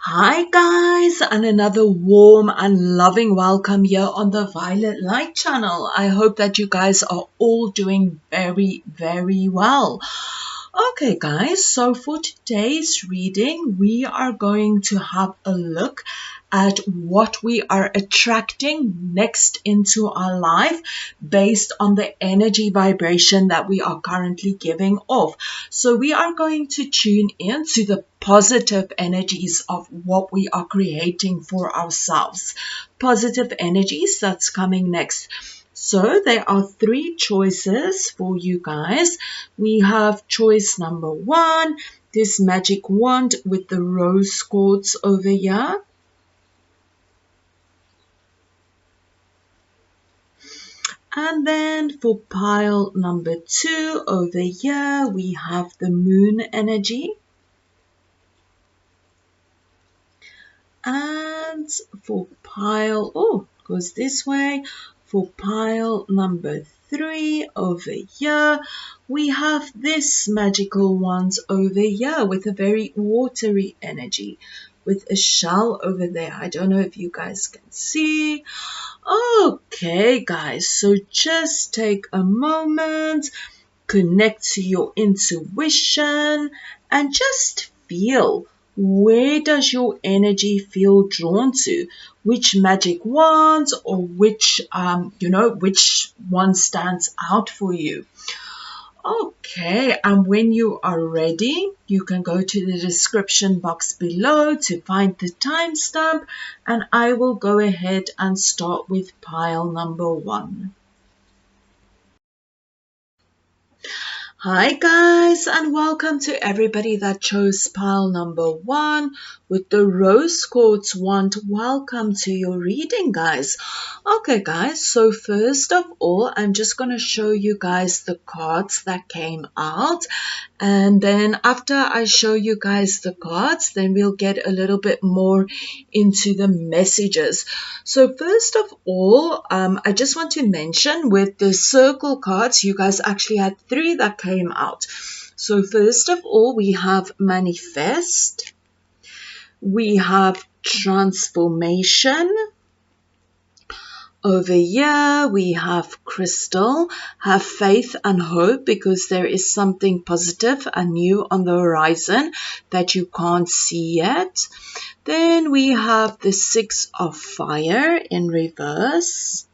Hi guys, and another warm and loving welcome here on the Violet Light channel. I hope that you guys are all doing very well. Okay guys, so for today's reading, we are going to have a look at what we are attracting next into our life based on the energy vibration that we are currently giving off. So we are going to tune in to the positive energies of what we are creating for ourselves. Positive energies that's coming next. So there are three choices for you guys. We have choice number one, this magic wand with the rose quartz over here. And then for pile number two over here, we have the moon energy. And for pile, goes this way. For pile number three over here, we have this magical wand over here with a very watery energy with a shell over there. I don't know if you guys can see. Okay, guys, so just take a moment, connect to your intuition, and just feel, where does your energy feel drawn to? Which magic wands or which one stands out for you? Okay, and when you are ready, you can go to the description box below to find the timestamp, and I will go ahead and start with pile number one. Hi guys, and welcome to everybody that chose pile number one with the rose quartz wand. Welcome to your reading, guys. Okay guys, so first of all, I'm just going to show you guys the cards that came out, and then after I show you guys the cards, then we'll get a little bit more into the messages. So first of all, I just want to mention with the circle cards, you guys actually had three that came out. So first of all, we have manifest, we have transformation. Over here, we have crystal, have faith and hope because there is something positive and new on the horizon that you can't see yet. Then we have the six of fire in reverse.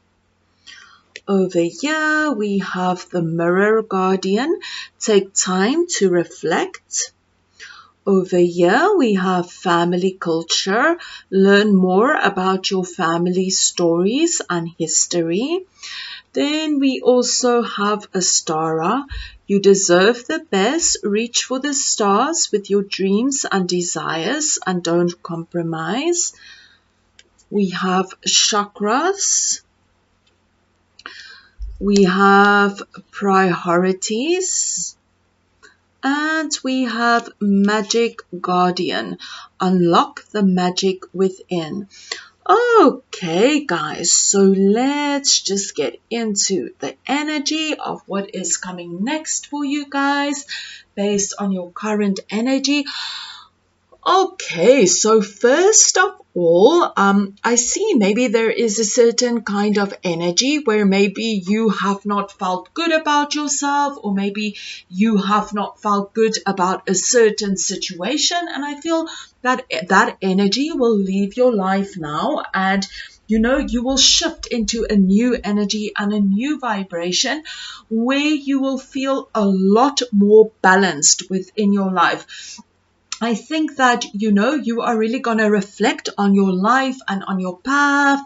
Over here, we have the mirror guardian. Take time to reflect. Over here, we have family culture. Learn more about your family stories and history. Then we also have Astara. You deserve the best. Reach for the stars with your dreams and desires and don't compromise. We have chakras. We have priorities. And we have magic guardian. Unlock the magic within. Okay, guys, so let's just get into the energy of what is coming next for you guys based on your current energy. Okay, so first of all, I see maybe there is a certain kind of energy where maybe you have not felt good about yourself, or maybe you have not felt good about a certain situation, and I feel that that energy will leave your life now, and you will shift into a new energy and a new vibration where you will feel a lot more balanced within your life. I think that, you are really going to reflect on your life and on your past,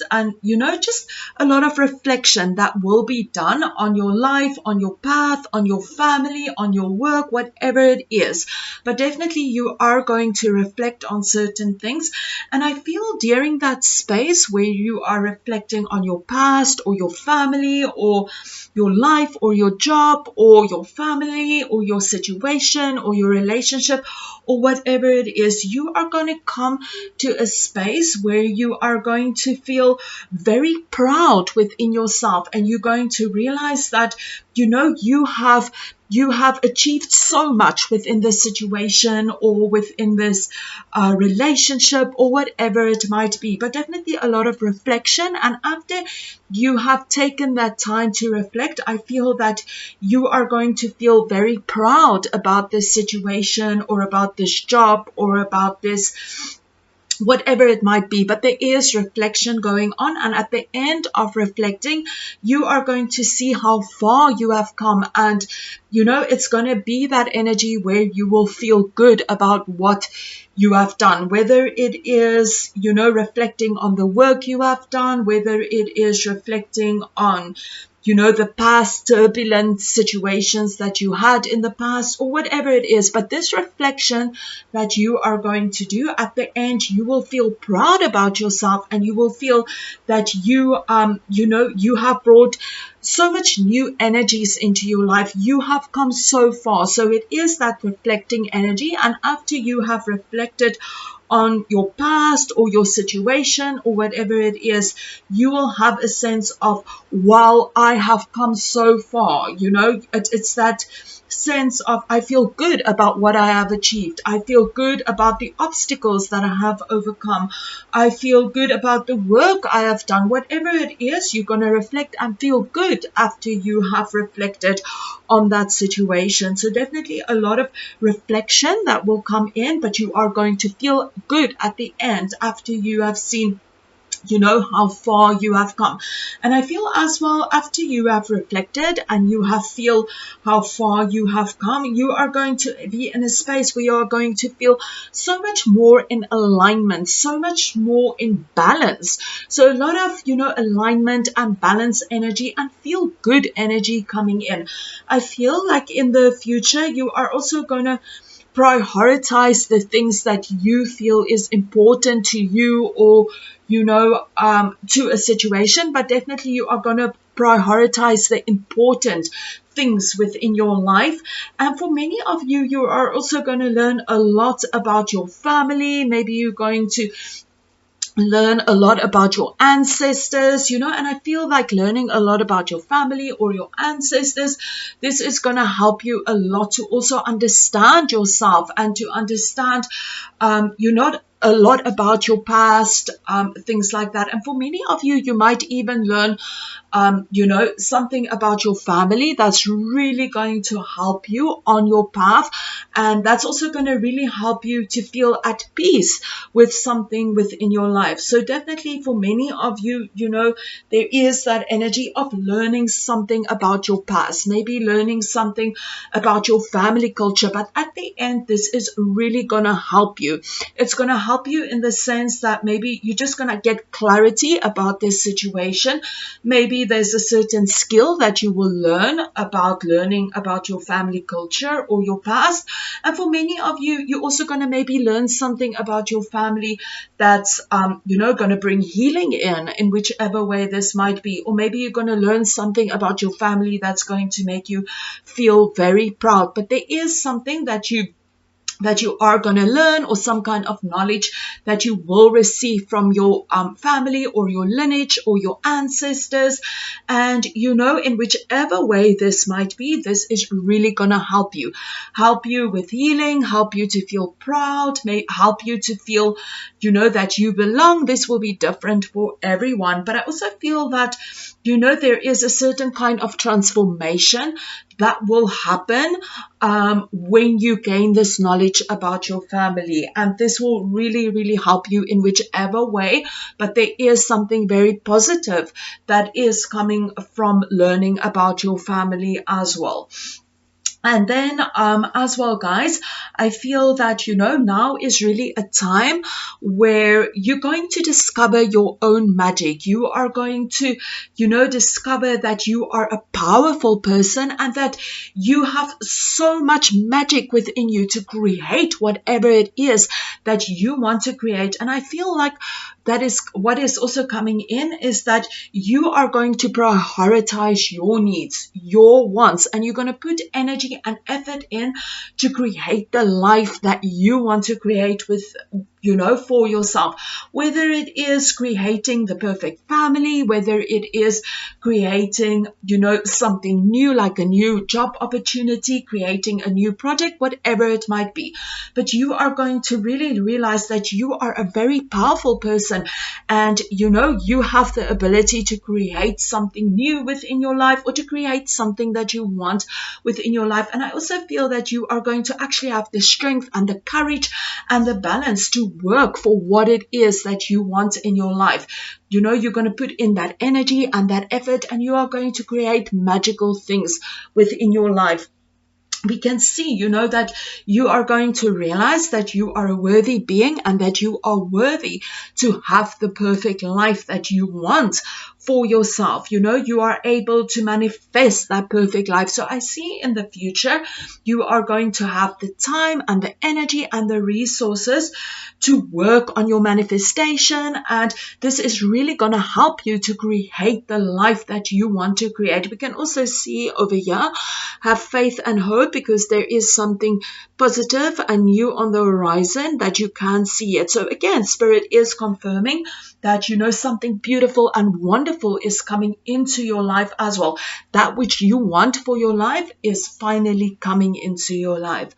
and just a lot of reflection that will be done on your life, on your path, on your family, on your work, whatever it is. But definitely you are going to reflect on certain things, and I feel during that space where you are reflecting on your past or your family or your life or your job or your family or your situation or your relationship or whatever it is, you are going to come to a space where you are going going to feel very proud within yourself, and you're going to realize that, you have achieved so much within this situation or within this relationship or whatever it might be. But definitely a lot of reflection. And after you have taken that time to reflect, I feel that you are going to feel very proud about this situation or about this job or about this, whatever it might be. But there is reflection going on, and at the end of reflecting, you are going to see how far you have come, and it's going to be that energy where you will feel good about what you have done, whether it is reflecting on the work you have done, whether it is reflecting on the past turbulent situations that you had in the past, or whatever it is. But this reflection that you are going to do at the end, you will feel proud about yourself, and you will feel that you have brought so much new energies into your life. You have come so far. So it is that reflecting energy. And after you have reflected on your past or your situation or whatever it is, you will have a sense of, wow, I have come so far. It's that sense of, I feel good about what I have achieved. I feel good about the obstacles that I have overcome. I feel good about the work I have done. Whatever it is, you're going to reflect and feel good after you have reflected on that situation. So definitely a lot of reflection that will come in, but you are going to feel good at the end after you have seen how far you have come. And I feel as well, after you have reflected and you have feel how far you have come, you are going to be in a space where you are going to feel so much more in alignment, so much more in balance. So a lot of alignment and balance energy and feel good energy coming in. I feel like in the future you are also going to prioritize the things that you feel is important to you, or to a situation. But definitely you are going to prioritize the important things within your life. And for many of you, you are also going to learn a lot about your family. Maybe you're going to learn a lot about your ancestors, and I feel like learning a lot about your family or your ancestors, this is going to help you a lot to also understand yourself and to understand not a lot about your past, things like that. And for many of you, you might even learn something about your family that's really going to help you on your path. And that's also going to really help you to feel at peace with something within your life. So definitely for many of you, there is that energy of learning something about your past, maybe learning something about your family culture. But at the end, this is really going to help you. It's going to help you in the sense that maybe you're just going to get clarity about this situation. Maybe there's a certain skill that you will learn about learning about your family culture or your past. And for many of you, you're also going to maybe learn something about your family that's, going to bring healing in whichever way this might be. Or maybe you're going to learn something about your family that's going to make you feel very proud. But there is something that you are going to learn, or some kind of knowledge that you will receive from your family or your lineage or your ancestors. And in whichever way this might be, this is really going to help you with healing, help you to feel proud, may help you to feel that you belong. This will be different for everyone. But I also feel that there is a certain kind of transformation that will happen when you gain this knowledge about your family. And this will really, really help you in whichever way. But there is something very positive that is coming from learning about your family as well. And then as well, guys, I feel that, now is really a time where you're going to discover your own magic. You are going to, discover that you are a powerful person and that you have so much magic within you to create whatever it is that you want to create. And I feel like that is what is also coming in, is that you are going to prioritize your needs, your wants, and you're going to put energy and effort in to create the life that you want to create with for yourself, whether it is creating the perfect family, whether it is creating, something new, like a new job opportunity, creating a new project, whatever it might be. But you are going to really realize that you are a very powerful person, and you have the ability to create something new within your life, or to create something that you want within your life. And I also feel that you are going to actually have the strength and the courage and the balance to work for what it is that you want in your life. You're going to put in that energy and that effort, and you are going to create magical things within your life. We can see, that you are going to realize that you are a worthy being, and that you are worthy to have the perfect life that you want for yourself. You are able to manifest that perfect life. So I see in the future, you are going to have the time and the energy and the resources to work on your manifestation. And this is really going to help you to create the life that you want to create. We can also see over here, have faith and hope, because there is something positive and new on the horizon that you can see it. So again, Spirit is confirming that something beautiful and wonderful is coming into your life as well. That which you want for your life is finally coming into your life.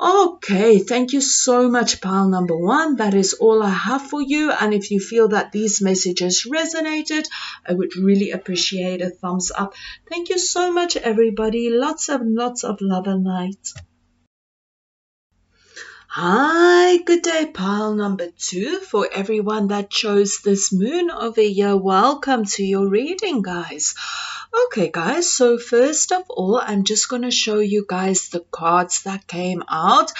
Okay, thank you so much, pile number 1. That is all I have for you. And if you feel that these messages resonated, I would really appreciate a thumbs up. Thank you so much, everybody. Lots of love and light. Hi, good day, pile number 2. For everyone that chose this moon over here, welcome to your reading, guys. Okay, guys, so first of all, I'm just going to show you guys the cards that came out,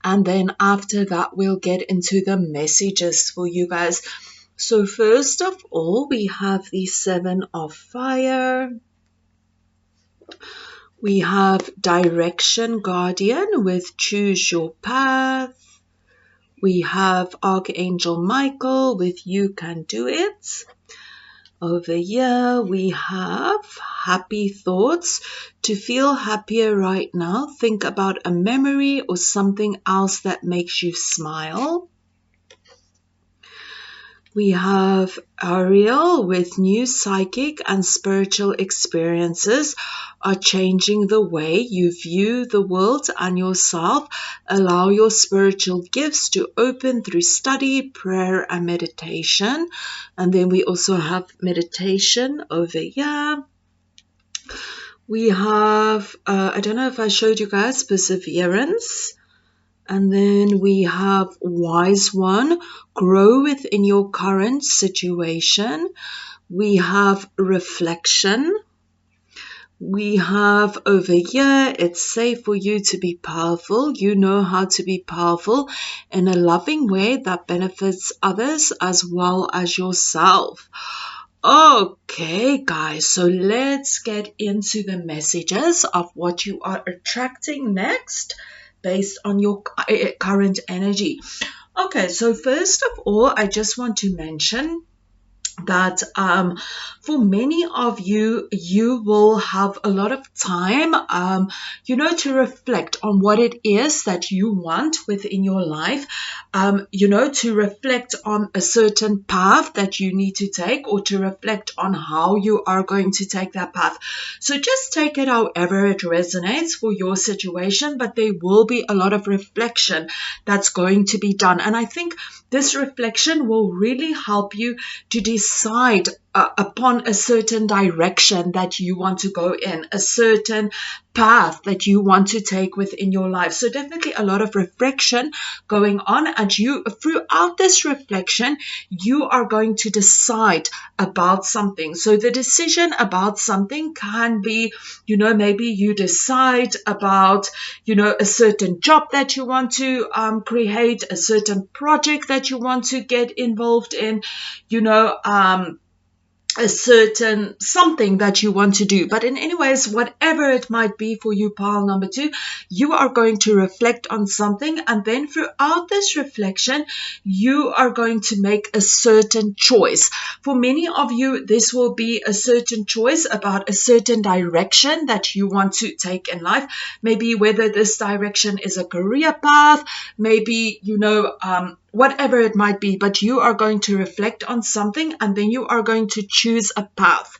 and then after that, we'll get into the messages for you guys. So first of all, we have the 7 of Fire. We have Direction Guardian with Choose Your Path. We have Archangel Michael with You Can Do It. Over here, we have Happy Thoughts. To feel happier right now, think about a memory or something else that makes you smile. We have Ariel with New Psychic and Spiritual Experiences are changing the way you view the world and yourself. Allow your spiritual gifts to open through study, prayer, and meditation. And then we also have meditation over here. We have, I don't know if I showed you guys, Perseverance. And then we have Wise One, grow within your current situation. We have Reflection. We have over here, it's safe for you to be powerful. You know how to be powerful in a loving way that benefits others as well as yourself. Okay, guys, so let's get into the messages of what you are attracting next, based on your current energy. Okay, so first of all, I just want to mention that for many of you, you will have a lot of time, to reflect on what it is that you want within your life, to reflect on a certain path that you need to take, or to reflect on how you are going to take that path. So just take it however it resonates for your situation, but there will be a lot of reflection that's going to be done. And I think this reflection will really help you to decide upon a certain direction that you want to go in, a certain path that you want to take within your life. So definitely a lot of reflection going on, and you, throughout this reflection, you are going to decide about something. So the decision about something can be, maybe you decide about, a certain job that you want to create, a certain project that you want to get involved in, a certain something that you want to do. But in any ways, whatever it might be for you, pile number 2, you are going to reflect on something, and then throughout this reflection, you are going to make a certain choice. For many of you, this will be a certain choice about a certain direction that you want to take in life. Maybe whether this direction is a career path, maybe, whatever it might be, but you are going to reflect on something and then you are going to choose a path.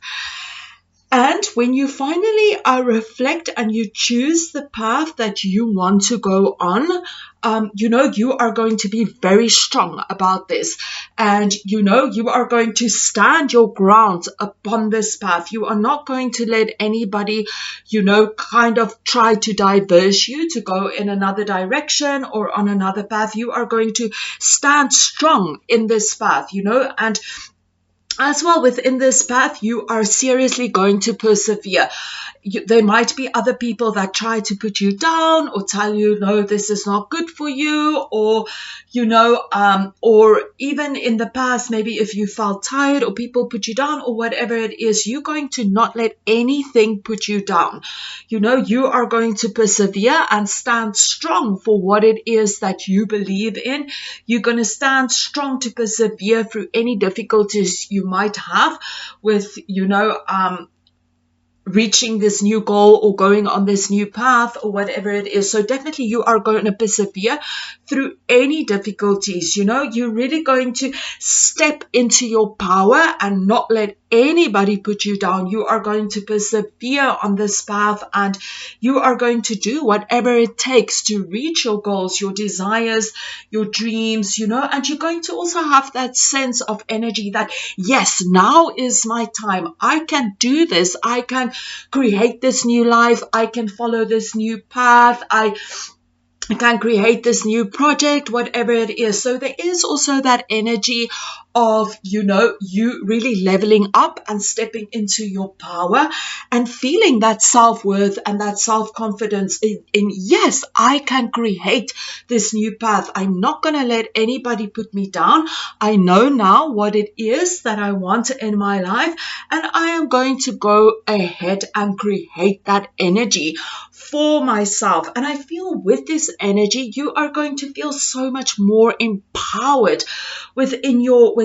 And when you finally reflect and you choose the path that you want to go on, you are going to be very strong about this. And, you are going to stand your ground upon this path. You are not going to let anybody, kind of try to diverse you to go in another direction or on another path. You are going to stand strong in this path, and as well, within this path, you are seriously going to persevere. There might be other people that try to put you down or tell you, no, this is not good for you, or, or even in the past, maybe if you felt tired or people put you down or whatever it is, you're going to not let anything put you down. You are going to persevere and stand strong for what it is that you believe in. You're going to stand strong to persevere through any difficulties you might have with, reaching this new goal or going on this new path or whatever it is. So definitely you are going to persevere through any difficulties. You're really going to step into your power and not let anybody put you down. You are going to persevere on this path and you are going to do whatever it takes to reach your goals, your desires, your dreams, and you're going to also have that sense of energy that, yes, now is my time. I can do this. I can create this new life. I can follow this new path. I can create this new project, whatever it is. So there is also that energy of, you really leveling up and stepping into your power and feeling that self-worth and that self-confidence in yes, I can create this new path. I'm not going to let anybody put me down. I know now what it is that I want in my life, and I am going to go ahead and create that energy for myself. And I feel with this energy, you are going to feel so much more empowered within your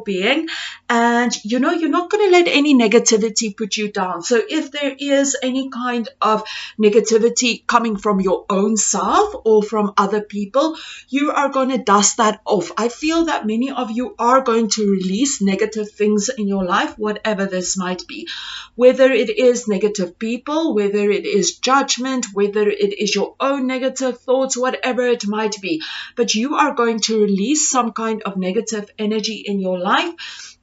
being. And, you're not going to let any negativity put you down. So if there is any kind of negativity coming from your own self or from other people, you are going to dust that off. I feel that many of you are going to release negative things in your life, whatever this might be, whether it is negative people, whether it is judgment, whether it is your own negative thoughts, whatever it might be. But you are going to release some kind of negative energy in your life.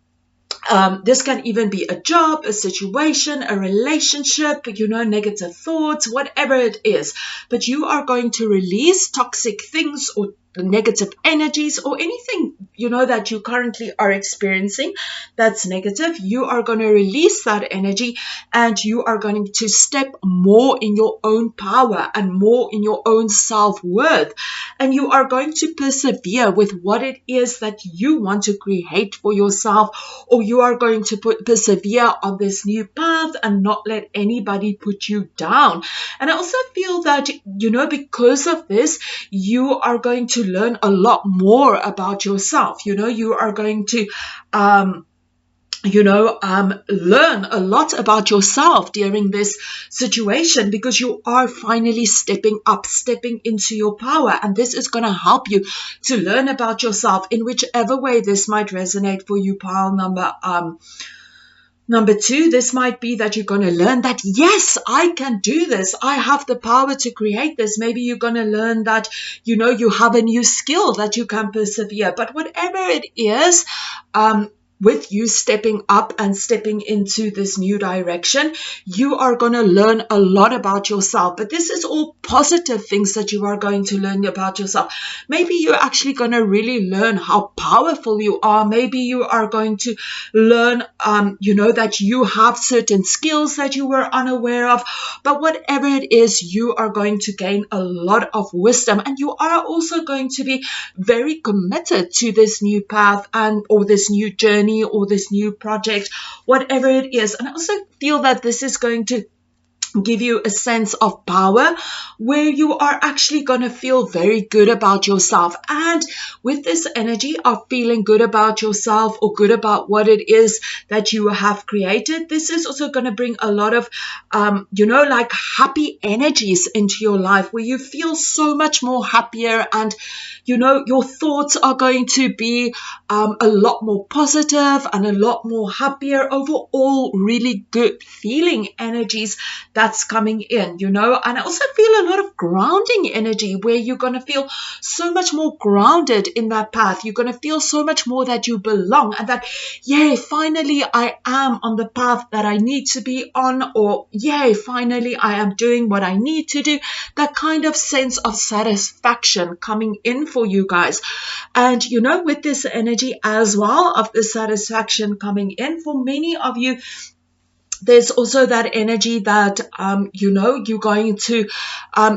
This can even be a job, a situation, a relationship, negative thoughts, whatever it is. But you are going to release toxic things or negative energies or anything, that you currently are experiencing that's negative. You are going to release that energy and you are going to step more in your own power and more in your own self-worth. And you are going to persevere with what it is that you want to create for yourself, or you are going to persevere on this new path and not let anybody put you down. And I also feel that, because of this, you are going to learn a lot more about yourself. You are going to learn a lot about yourself during this situation, because you are finally stepping up, stepping into your power. And this is going to help you to learn about yourself in whichever way this might resonate for you, pile Number 2, this might be that you're going to learn that, yes, I can do this. I have the power to create this. Maybe you're going to learn that, you have a new skill that you can persevere. But whatever it is, with you stepping up and stepping into this new direction, you are going to learn a lot about yourself. But this is all positive things that you are going to learn about yourself. Maybe you're actually going to really learn how powerful you are. Maybe you are going to learn, that you have certain skills that you were unaware of. But whatever it is, you are going to gain a lot of wisdom, and you are also going to be very committed to this new path or this new journey or this new project, whatever it is. And I also feel that this is going to give you a sense of power where you are actually going to feel very good about yourself. And with this energy of feeling good about yourself or good about what it is that you have created, this is also going to bring a lot of like happy energies into your life, where you feel so much more happier, and your thoughts are going to be a lot more positive and a lot more happier, overall really good feeling energies that's coming in, and I also feel a lot of grounding energy, where you're going to feel so much more grounded in that path. You're going to feel so much more that you belong, and that, yay, finally I am on the path that I need to be on, or yay, finally I am doing what I need to do. That kind of sense of satisfaction coming in for you guys. And with this energy as well of the satisfaction coming in for many of you, there's also that energy that, you're going to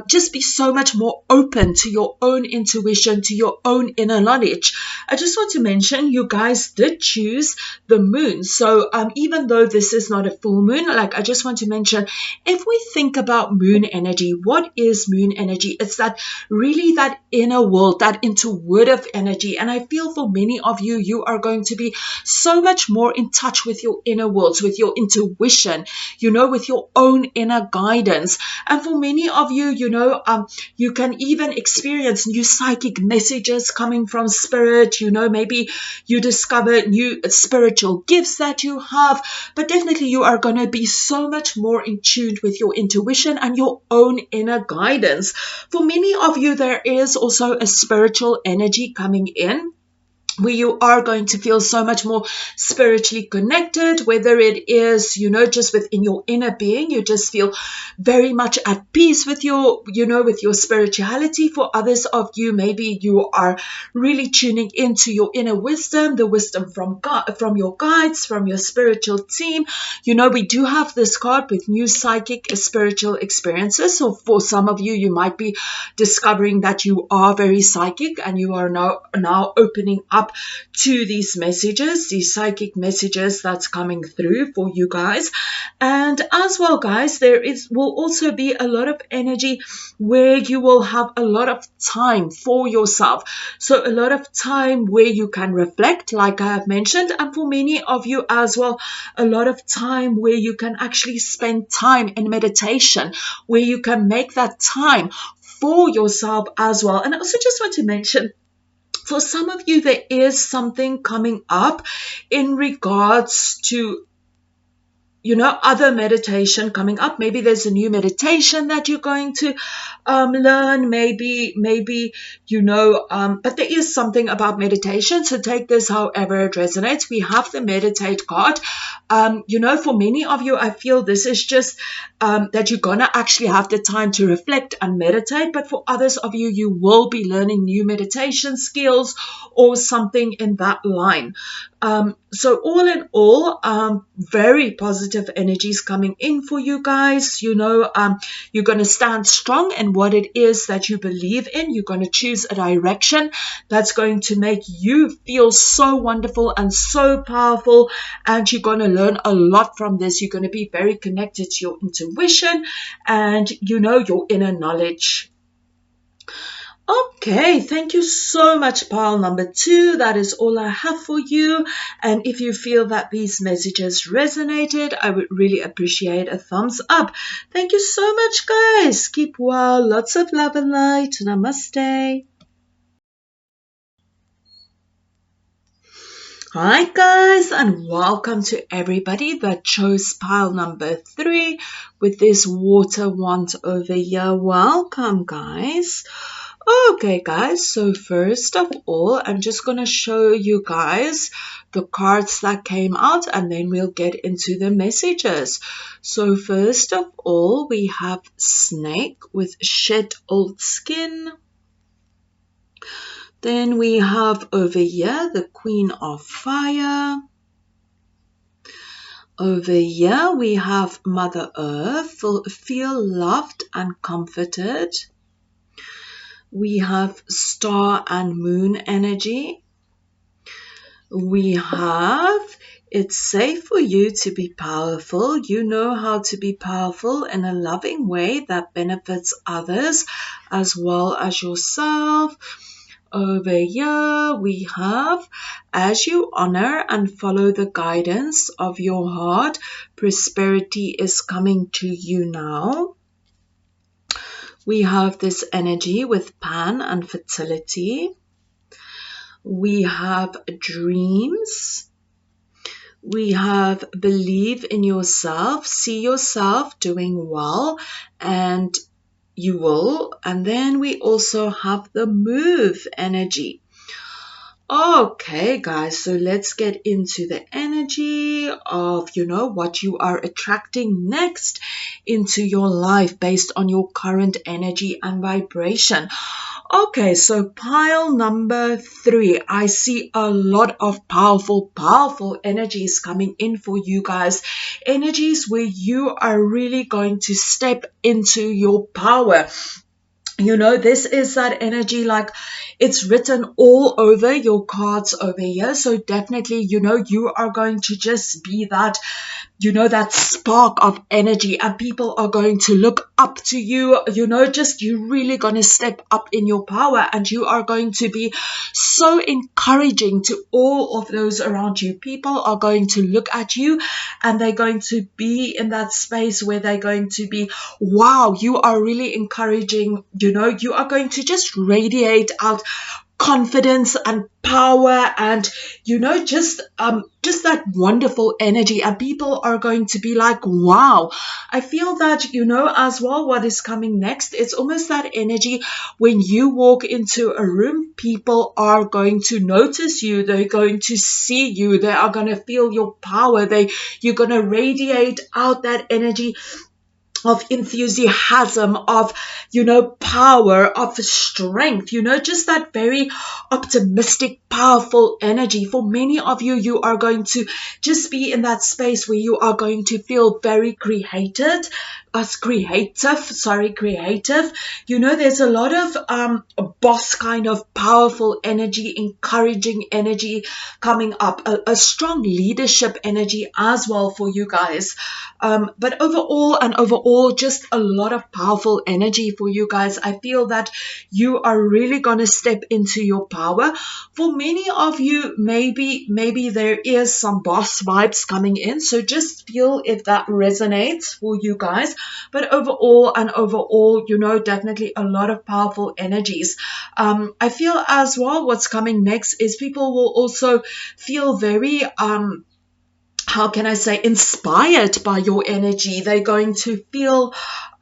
just be so much more open to your own intuition, to your own inner knowledge. I just want to mention, you guys did choose the moon. So even though this is not a full moon, I just want to mention, if we think about moon energy, what is moon energy? It's that really that inner world, that intuitive energy. And I feel for many of you, you are going to be so much more in touch with your inner worlds, with your intuition, with your own inner guidance. And for many of you, you can even experience new psychic messages coming from spirit. Maybe you discover new spiritual gifts that you have, but definitely you are going to be so much more in tune with your intuition and your own inner guidance. For many of you, there is also a spiritual energy coming in, where you are going to feel so much more spiritually connected, whether it is, just within your inner being, you just feel very much at peace with your, with your spirituality. For others of you, maybe you are really tuning into your inner wisdom, the wisdom from God, from your guides, from your spiritual team. We do have this card with new psychic spiritual experiences. So for some of you, you might be discovering that you are very psychic, and you are now opening up to these messages, these psychic messages that's coming through for you guys. And as well, guys, will also be a lot of energy where you will have a lot of time for yourself. So a lot of time where you can reflect, like I have mentioned, and for many of you as well, a lot of time where you can actually spend time in meditation, where you can make that time for yourself as well. And I also just want to mention, for some of you, there is something coming up in regards to, other meditation coming up. Maybe there's a new meditation that you're going to learn. Maybe, but there is something about meditation. So take this however it resonates. We have the meditate card. For many of you, I feel this is just that you're going to actually have the time to reflect and meditate. But for others of you, you will be learning new meditation skills or something in that line. So all in all, very positive energies coming in for you guys. You're going to stand strong in what it is that you believe in. You're going to choose a direction that's going to make you feel so wonderful and so powerful. And you're going to learn a lot from this. You're going to be very connected to your intuition and, your inner knowledge. Okay, thank you so much, pile number 2. That is all I have for you. And if you feel that these messages resonated, I would really appreciate a thumbs up. Thank you so much, guys. Keep well. Lots of love and light. Namaste. Hi guys, and welcome to everybody that chose pile number 3 with this water wand over here. Welcome, guys. Okay, guys, so first of all, I'm just going to show you guys the cards that came out, and then we'll get into the messages. So first of all, we have Snake with Shed Old Skin. Then we have over here the Queen of Fire. Over here we have Mother Earth, feel loved and comforted. We have Star and Moon energy. We have It's safe for you to be powerful. You know how to be powerful in a loving way that benefits others as well as yourself. Over here we have, as you honor and follow the guidance of your heart, prosperity is coming to you now. We have this energy with Pan and fertility. We have dreams. We have believe in yourself, see yourself doing well, and you will. And then we also have the move energy. Okay, guys, so let's get into the energy of, what you are attracting next into your life based on your current energy and vibration. Okay, so pile number 3. I see a lot of powerful energies coming in for you guys. Energies where you are really going to step into your power. This is that energy, like it's written all over your cards over here. So definitely, you are going to just be that, that spark of energy, and people are going to look up to you. You're really going to step up in your power, and you are going to be so encouraging to all of those around you. People are going to look at you, and they're going to be in that space where they're going to be, wow, you are really encouraging. You are going to just radiate out confidence and power, and just that wonderful energy, and people are going to be like, wow. I feel that as well, what is coming next, it's almost that energy when you walk into a room, people are going to notice you, they're going to see you, they are going to feel your power, you're going to radiate out that energy of enthusiasm, of, power, of strength, just that very optimistic, powerful energy. For many of you, you are going to just be in that space where you are going to feel very creative. There's a lot of boss kind of powerful energy, encouraging energy coming up, a strong leadership energy as well for you guys. But overall, just a lot of powerful energy for you guys. I feel that you are really going to step into your power. For many of you, maybe there is some boss vibes coming in. So just feel if that resonates for you guys. But overall, definitely a lot of powerful energies. I feel as well what's coming next is people will also feel very how can I say, inspired by your energy. They're going to feel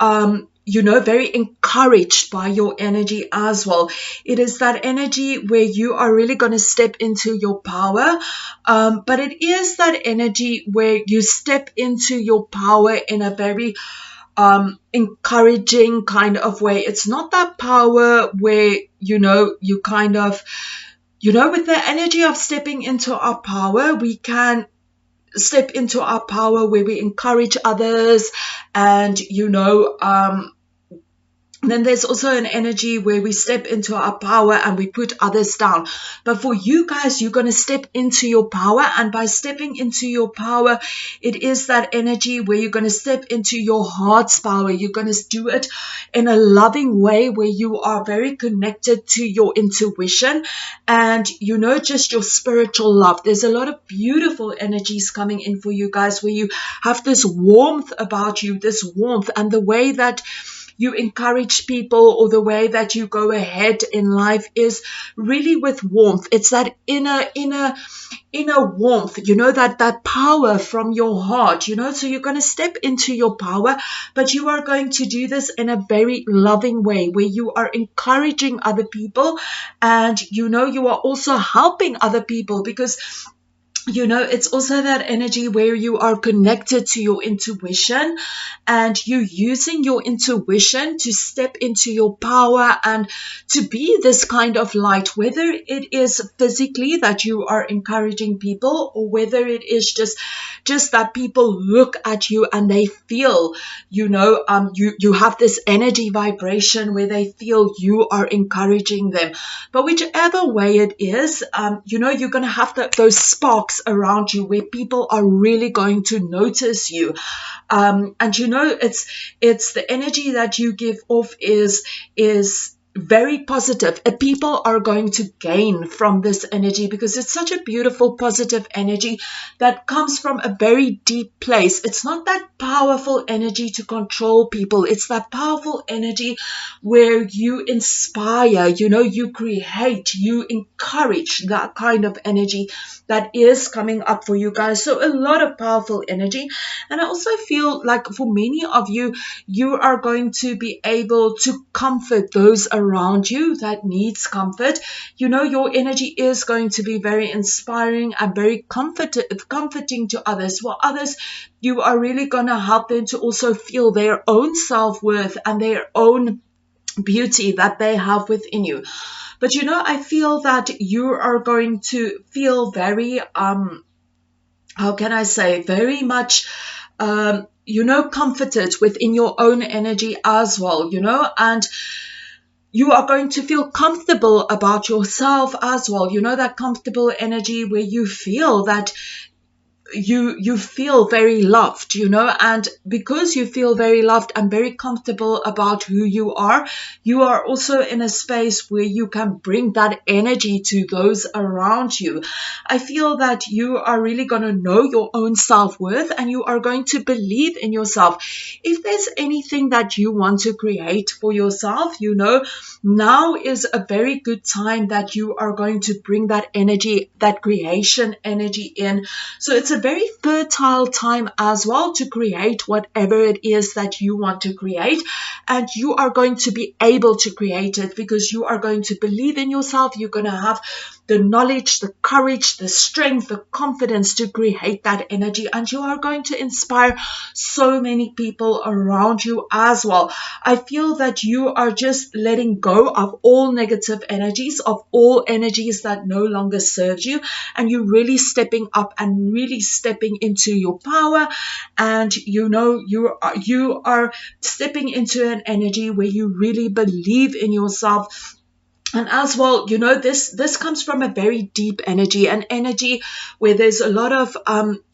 very encouraged by your energy as well. It is that energy where you are really going to step into your power, but it is that energy where you step into your power in a very encouraging kind of way. It's not that power where you kind of with the energy of stepping into our power, we can step into our power where we encourage others, and then there's also an energy where we step into our power and we put others down. But for you guys, you're going to step into your power, and by stepping into your power, it is that energy where you're going to step into your heart's power. You're going to do it in a loving way where you are very connected to your intuition and just your spiritual love. There's a lot of beautiful energies coming in for you guys where you have this warmth about you, and the way that you encourage people, or the way that you go ahead in life, is really with warmth. It's that inner warmth, that power from your heart, so you're going to step into your power, but you are going to do this in a very loving way where you are encouraging other people, and you are also helping other people, because it's also that energy where you are connected to your intuition, and you using your intuition to step into your power and to be this kind of light, whether it is physically that you are encouraging people, or whether it is just that people look at you and they feel, you have this energy vibration where they feel you are encouraging them. But whichever way it is, you're going to have those sparks box around you where people are really going to notice you. And you know, it's the energy that you give off is very positive. People are going to gain from this energy because it's such a beautiful positive energy that comes from a very deep place. It's not that powerful energy to control people. It's that powerful energy where you inspire, you know, you create, you encourage, that kind of energy that is coming up for you guys. So a lot of powerful energy. And I also feel like for many of you, you are going to be able to comfort those around you that needs comfort. You know, your energy is going to be very inspiring and very comforting to others. For others, you are really going to help them to also feel their own self-worth and their own beauty that they have within you. But you know, I feel that you are going to feel very, how can I say, very much, you know, comforted within your own energy as well, you know, and you are going to feel comfortable about yourself as well. You know, that comfortable energy where you feel that you feel very loved, you know, and because you feel very loved and very comfortable about who you are also in a space where you can bring that energy to those around you. I feel that you are really going to know your own self-worth and you are going to believe in yourself. If there's anything that you want to create for yourself, you know, now is a very good time that you are going to bring that energy, that creation energy in. So it's a very fertile time as well to create whatever it is that you want to create, and you are going to be able to create it because you are going to believe in yourself. You're going to have the knowledge, the courage, the strength, the confidence to create that energy, and you are going to inspire so many people around you as well. I feel that you are just letting go of all negative energies, of all energies that no longer serve you, and you're really stepping up and really stepping into your power. And you know, you are stepping into an energy where you really believe in yourself. And as well, you know, this comes from a very deep energy, an energy where there's a lot of,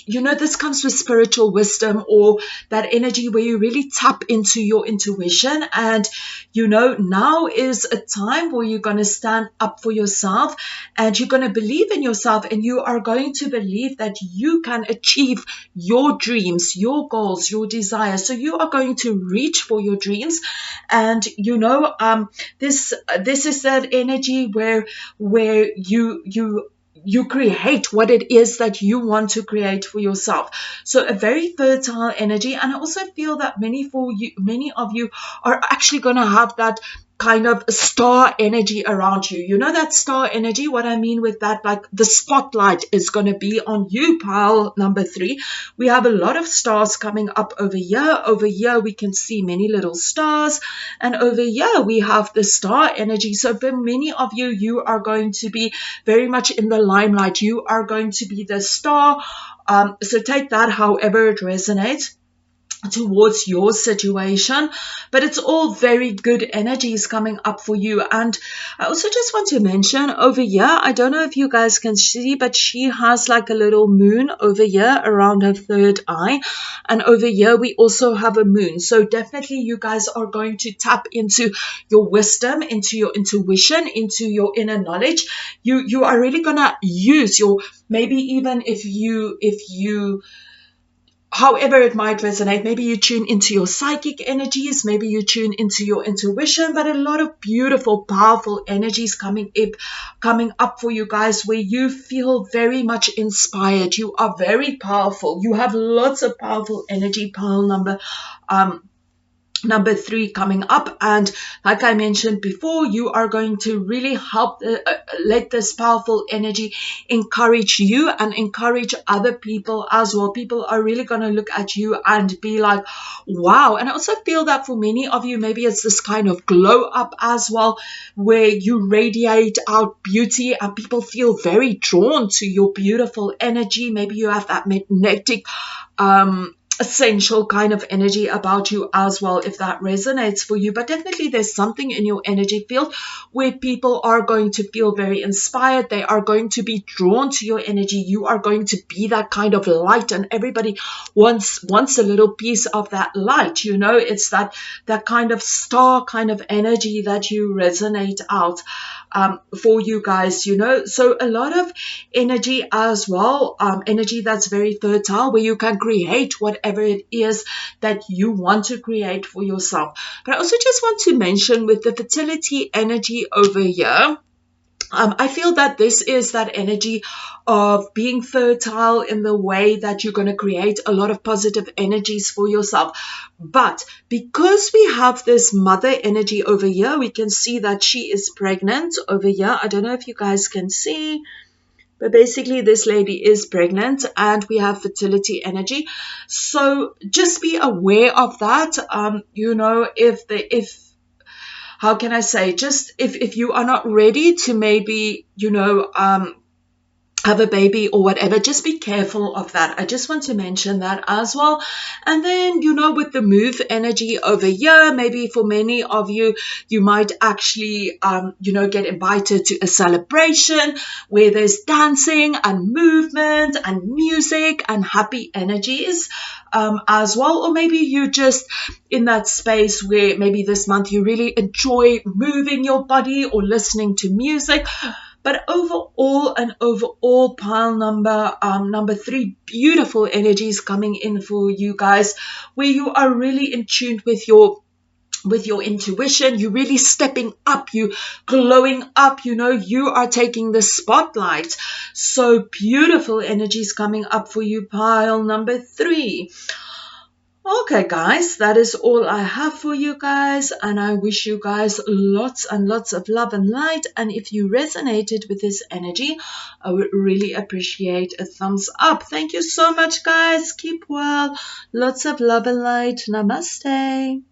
you know, this comes with spiritual wisdom, or that energy where you really tap into your intuition. And, you know, now is a time where you're going to stand up for yourself and you're going to believe in yourself, and you are going to believe that you can achieve your dreams, your goals, your desires. So you are going to reach for your dreams. And, you know, this is that energy where you create what it is that you want to create for yourself. So a very fertile energy. And I also feel that many of you are actually going to have that kind of star energy around you. You know, that star energy, what I mean with that, like the spotlight is going to be on you, pile number 3. We have a lot of stars coming up over here. Over here, we can see many little stars. And over here, we have the star energy. So for many of you, you are going to be very much in the limelight. You are going to be the star. So take that however it resonates towards your situation, but it's all very good energies coming up for you. And I also just want to mention over here, I don't know if you guys can see, but she has like a little moon over here around her third eye, and over here we also have a moon. So definitely you guys are going to tap into your wisdom, into your intuition, into your inner knowledge. You are really gonna use your, maybe even if you however it might resonate, maybe you tune into your psychic energies, maybe you tune into your intuition, but a lot of beautiful, powerful energies coming up for you guys, where you feel very much inspired. You are very powerful. You have lots of powerful energy, pile number 3 coming up. And like I mentioned before, you are going to really help let this powerful energy encourage you and encourage other people as well. People are really going to look at you and be like, wow. And I also feel that for many of you, maybe it's this kind of glow up as well, where you radiate out beauty and people feel very drawn to your beautiful energy. Maybe you have that magnetic essential kind of energy about you as well, if that resonates for you. But definitely there's something in your energy field where people are going to feel very inspired. They are going to be drawn to your energy. You are going to be that kind of light, and everybody wants a little piece of that light. You know, it's that kind of star kind of energy that you resonate out for you guys, you know. So a lot of energy as well, energy that's very fertile, where you can create whatever it is that you want to create for yourself. But I also just want to mention with the fertility energy over here, I feel that this is that energy of being fertile in the way that you're going to create a lot of positive energies for yourself. But because we have this mother energy over here, we can see that she is pregnant over here. I don't know if you guys can see, but basically this lady is pregnant, and we have fertility energy. So just be aware of that. You know, if how can I say, just if you are not ready to maybe, you know, have a baby or whatever, just be careful of that. I just want to mention that as well. And then, you know, with the move energy over here, maybe for many of you, you might actually, you know, get invited to a celebration where there's dancing and movement and music and happy energies as well. Or maybe you just in that space where maybe this month you really enjoy moving your body or listening to music. But overall, pile number 3, beautiful energies coming in for you guys, where you are really in tune with your intuition. You really stepping up, you glowing up, you know, you are taking the spotlight. So beautiful energies coming up for you, pile number 3. Okay, guys, that is all I have for you guys, and I wish you guys lots and lots of love and light. And if you resonated with this energy, I would really appreciate a thumbs up. Thank you so much, guys. Keep well. Lots of love and light. Namaste.